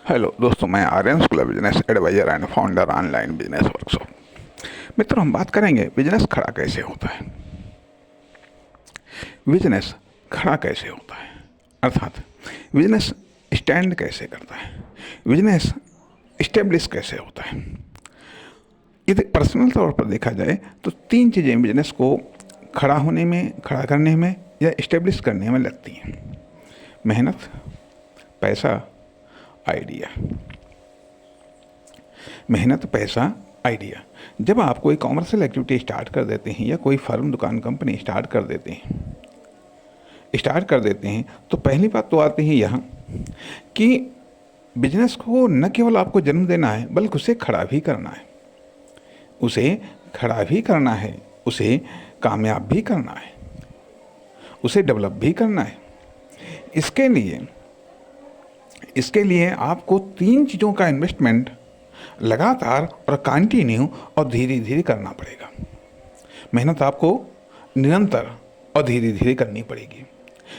Hello दोस्तों, मैं Aryan school business adviser and founder online business workshop. मित्रों, हम बात करेंगे बिजनेस खड़ा कैसे होता है। बिजनेस खड़ा कैसे होता है अर्थात बिजनेस स्टैंड कैसे करता है, बिजनेस इस्टेब्लिश कैसे होता है। यदि पर्सनल तौर पर देखा जाए तो तीन चीज़ें बिजनेस को खड़ा होने में, खड़ा करने में या इस्टेब्लिश करने में लगती हैं: मेहनत, पैसा, आइडिया। मेहनत, पैसा, आइडिया। जब आप कोई कॉमर्शियल एक्टिविटी स्टार्ट कर देते हैं या कोई फर्म, दुकान, कंपनी स्टार्ट कर देते हैं तो पहली बात तो आती है यहाँ कि बिजनेस को न केवल आपको जन्म देना है बल्कि उसे खड़ा भी करना है, उसे कामयाब भी करना है, उसे डेवलप भी करना है। इसके लिए आपको तीन चीज़ों का इन्वेस्टमेंट लगातार और कंटिन्यू और धीरे धीरे करना पड़ेगा। मेहनत आपको निरंतर और धीरे धीरे करनी पड़ेगी।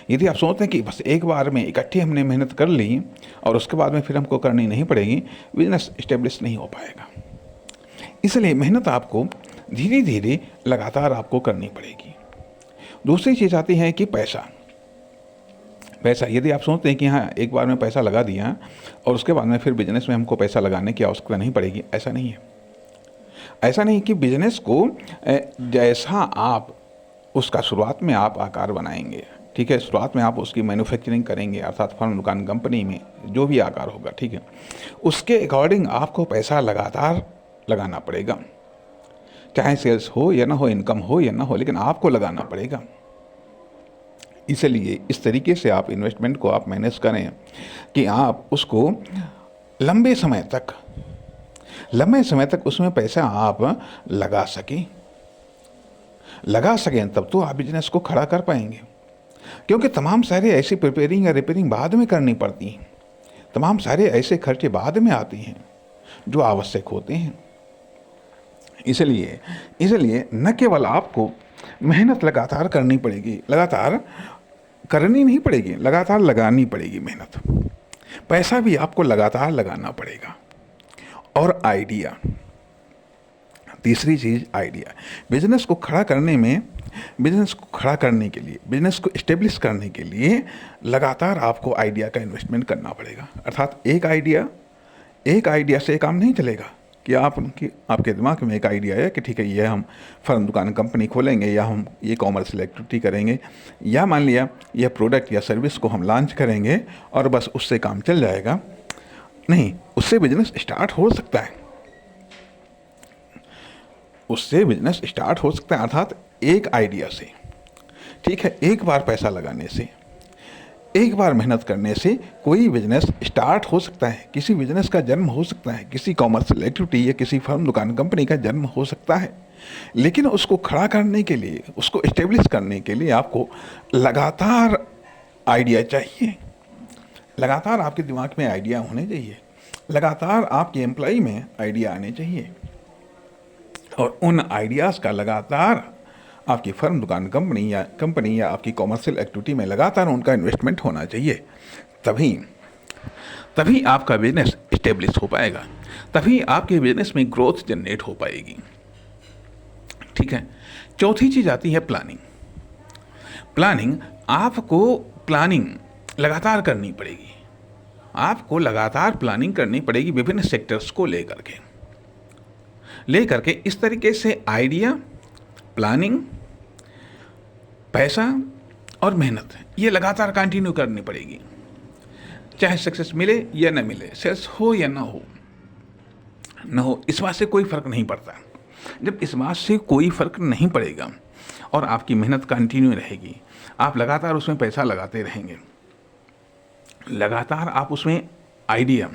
यदि आप सोचते हैं कि बस एक बार में इकट्ठी हमने मेहनत कर ली और उसके बाद में फिर हमको करनी नहीं पड़ेगी, बिजनेस इस्टेब्लिश नहीं हो पाएगा। इसलिए मेहनत आपको धीरे धीरे लगातार आपको करनी पड़ेगी। दूसरी चीज़ आती है कि पैसा। यदि आप सोचते हैं कि हाँ, एक बार में पैसा लगा दिया और उसके बाद में फिर बिजनेस में हमको पैसा लगाने की आवश्यकता नहीं पड़ेगी, ऐसा नहीं है। ऐसा नहीं कि बिजनेस को जैसा आप उसका शुरुआत में आप आकार बनाएंगे, ठीक है, शुरुआत में आप उसकी मैन्युफैक्चरिंग करेंगे अर्थात फर्म, दुकान, कंपनी में जो भी आकार होगा, ठीक है, उसके अकॉर्डिंग आपको पैसा लगातार लगाना पड़ेगा। चाहे सेल्स हो या ना हो, इनकम हो या ना हो, लेकिन आपको लगाना पड़ेगा। इसलिए इस तरीके से आप इन्वेस्टमेंट को आप मैनेज करें कि आप उसको लंबे समय तक उसमें पैसा आप लगा सकें तब तो आप बिजनेस को खड़ा कर पाएंगे। क्योंकि तमाम सारे ऐसी प्रिपेयरिंग या रिपेयरिंग बाद में करनी पड़ती हैं, तमाम सारे ऐसे खर्चे बाद में आते हैं जो आवश्यक होते हैं। इसलिए न केवल आपको मेहनत लगातार करनी पड़ेगी, लगातार करनी नहीं पड़ेगी, लगातार लगानी पड़ेगी मेहनत। पैसा भी आपको लगातार लगाना पड़ेगा। और आइडिया, तीसरी चीज़ आइडिया। बिजनेस को खड़ा करने के लिए, बिजनेस को इस्टेब्लिश करने के लिए लगातार आपको आइडिया का इन्वेस्टमेंट करना पड़ेगा। अर्थात एक आइडिया से काम नहीं चलेगा कि आपके दिमाग में एक आइडिया है कि ठीक है, ये हम फर्म, दुकान, कंपनी खोलेंगे या हम ये कॉमर्शियल एक्टिविटी करेंगे या मान लिया यह प्रोडक्ट या सर्विस को हम लॉन्च करेंगे और बस उससे काम चल जाएगा। नहीं, उससे बिजनेस स्टार्ट हो सकता है, अर्थात एक आइडिया से, ठीक है, एक बार पैसा लगाने से, एक बार मेहनत करने से कोई बिजनेस स्टार्ट हो सकता है, किसी बिजनेस का जन्म हो सकता है, किसी कॉमर्शियल एक्टिविटी या किसी फर्म, दुकान, कंपनी का जन्म हो सकता है। लेकिन उसको खड़ा करने के लिए, उसको इस्टेब्लिश करने के लिए आपको लगातार आइडिया चाहिए, लगातार आपके दिमाग में आइडिया होने चाहिए, लगातार आपके एम्प्लॉय में आइडिया आने चाहिए और उन आइडियाज़ का लगातार आपकी फर्म, दुकान, कंपनी या आपकी कॉमर्शियल एक्टिविटी में लगातार उनका इन्वेस्टमेंट होना चाहिए। तभी आपका बिजनेस इस्टेब्लिश हो पाएगा, तभी आपके बिजनेस में ग्रोथ जनरेट हो पाएगी, ठीक है। चौथी चीज़ आती है प्लानिंग। आपको प्लानिंग लगातार करनी पड़ेगी, आपको लगातार प्लानिंग करनी पड़ेगी विभिन्न सेक्टर्स को लेकर के इस तरीके से आइडिया, प्लानिंग, पैसा और मेहनत, ये लगातार कंटिन्यू करनी पड़ेगी। चाहे सक्सेस मिले या न मिले, सेल्स हो या न हो, इस बात से कोई फर्क नहीं पड़ता। जब इस बात से कोई फर्क नहीं पड़ेगा और आपकी मेहनत कंटिन्यू रहेगी, आप लगातार उसमें पैसा लगाते रहेंगे, लगातार आप उसमें आइडिया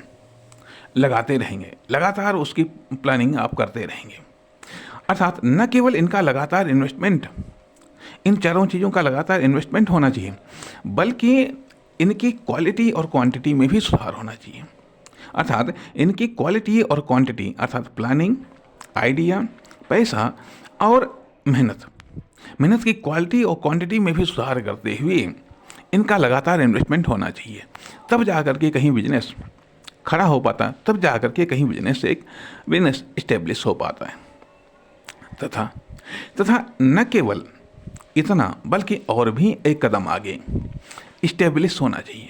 लगाते रहेंगे, लगातार उसकी प्लानिंग आप करते रहेंगे। अर्थात न केवल इनका लगातार इन्वेस्टमेंट, इन चारों चीज़ों का लगातार इन्वेस्टमेंट होना चाहिए, बल्कि इनकी क्वालिटी और क्वांटिटी में भी सुधार होना चाहिए। अर्थात इनकी क्वालिटी और क्वांटिटी, अर्थात प्लानिंग, आइडिया, पैसा और मेहनत की क्वालिटी और क्वांटिटी में भी सुधार करते हुए इनका लगातार इन्वेस्टमेंट होना चाहिए। तब जा कर के कहीं बिजनेस खड़ा हो पाता है, तब जा कर के कहीं बिजनेस इस्टेब्लिश हो पाता है। तथा न केवल इतना बल्कि और भी एक कदम आगे इस्टेब्लिश होना चाहिए,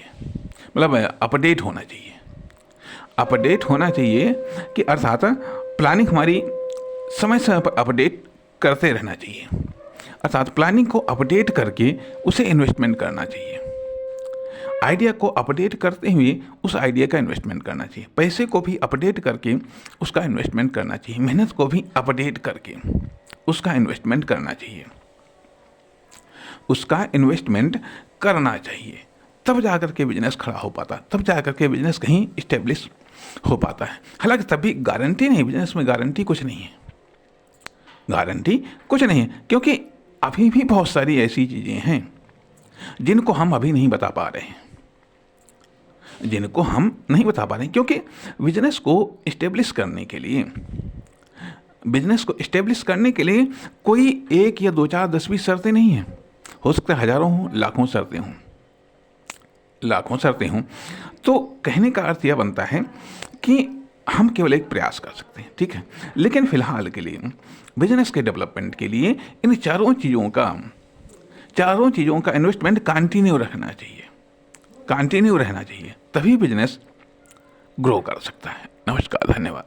मतलब अपडेट होना चाहिए। अपडेट होना चाहिए कि अर्थात प्लानिंग हमारी समय समय पर अपडेट करते रहना चाहिए, अर्थात प्लानिंग को अपडेट करके उसे इन्वेस्टमेंट करना चाहिए। आइडिया को अपडेट करते हुए उस आइडिया का इन्वेस्टमेंट करना चाहिए। पैसे को भी अपडेट करके उसका इन्वेस्टमेंट करना चाहिए। मेहनत को भी अपडेट करके उसका इन्वेस्टमेंट करना चाहिए। उसका इन्वेस्टमेंट करना चाहिए, तब जाकर के बिजनेस खड़ा हो पाता है, तब जाकर के बिजनेस कहीं इस्टेब्लिश हो पाता है। हालांकि तभी गारंटी नहीं, बिजनेस में गारंटी कुछ नहीं है, गारंटी कुछ नहीं है, क्योंकि अभी भी बहुत सारी ऐसी चीज़ें हैं जिनको हम अभी नहीं बता पा रहे हैं, जिनको हम नहीं बता पा रहे हैं, क्योंकि बिजनेस को इस्टेब्लिश करने के लिए कोई एक या 2 4 10 20 शर्तें नहीं हैं। हो सकता है हजारों हों, लाखों शर्तें हों। तो कहने का अर्थ यह बनता है कि हम केवल एक प्रयास कर सकते हैं, ठीक है। लेकिन फिलहाल के लिए बिजनेस के डेवलपमेंट के लिए इन चारों चीज़ों का इन्वेस्टमेंट कंटिन्यू रहना चाहिए, तभी बिजनेस ग्रो कर सकता है। नमस्कार, धन्यवाद।